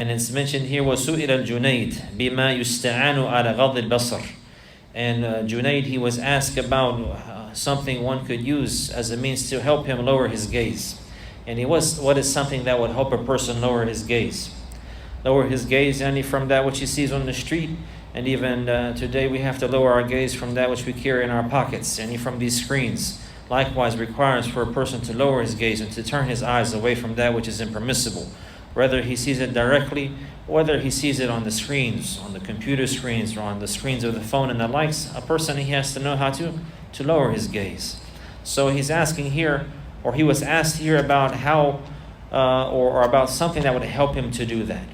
And it's mentioned here, وَسُئِلَ الْجُنَيْدِ بِمَا يُسْتَعَانُ عَلَى غَضِّ الْبَصَرِ. And Junaid, he was asked about something one could use as a means to help him lower his gaze. And what is something that would help a person lower his gaze? Lower his gaze only from that which he sees on the street. And even today we have to lower our gaze from that which we carry in our pockets, and from these screens. Likewise requires for a person to lower his gaze and to turn his eyes away from that which is impermissible. Whether he sees it directly, whether he sees it on the screens, on the computer screens, or on the screens of the phone and the likes, a person, he has to know how to lower his gaze. So he's asking here, or he was asked here about how, or about something that would help him to do that.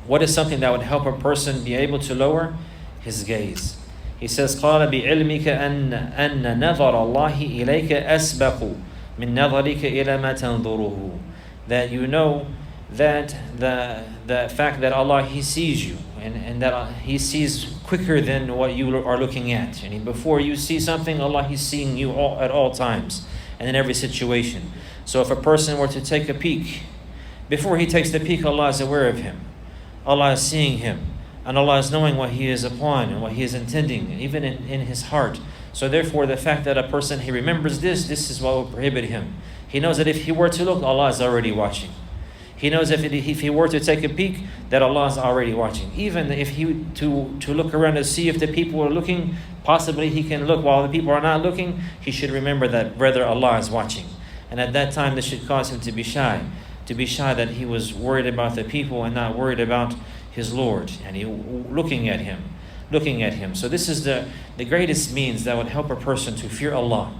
What is something that would help a person be able to lower his gaze? He says, قَالَ بِعِلْمِكَ أَنَّ نَظَرَ اللَّهِ إِلَيْكَ أَسْبَقُ مِنْ نَظَرِكَ إِلَى مَا تَنْظُرُهُ. That you know that the fact that Allah, He sees you, and that He sees quicker than what you are looking at. And before you see something, Allah, He's seeing you at all times and in every situation. So if a person were to take a peek, before he takes the peek, Allah is aware of him. Allah is seeing him. And Allah is knowing what he is upon and what he is intending, even in his heart. So therefore, the fact that a person, he remembers this is what will prohibit him. He knows that if he were to look, Allah is already watching. He knows if he were to take a peek, that Allah is already watching. Even if he to look around to see if the people are looking, possibly he can look while the people are not looking. He should remember that brother, Allah is watching. And at that time, this should cause him to be shy. To be shy that he was worried about the people and not worried about his Lord. And he looking at him. So this is the greatest means that would help a person to fear Allah.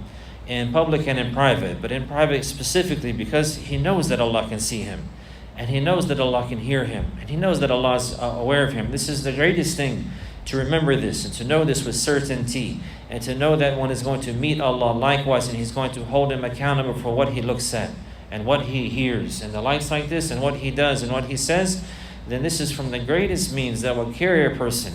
In public and in private. But in private specifically because he knows that Allah can see him. And he knows that Allah can hear him. And he knows that Allah is aware of him. This is the greatest thing, to remember this and to know this with certainty. And to know that one is going to meet Allah likewise, and He's going to hold him accountable for what he looks at and what he hears and the likes like this, and what he does and what he says. Then this is from the greatest means that will carry a person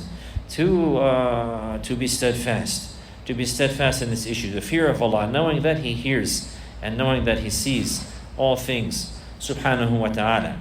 to be steadfast. To be steadfast in this issue. The fear of Allah, knowing that He hears and knowing that He sees all things. Subhanahu wa ta'ala.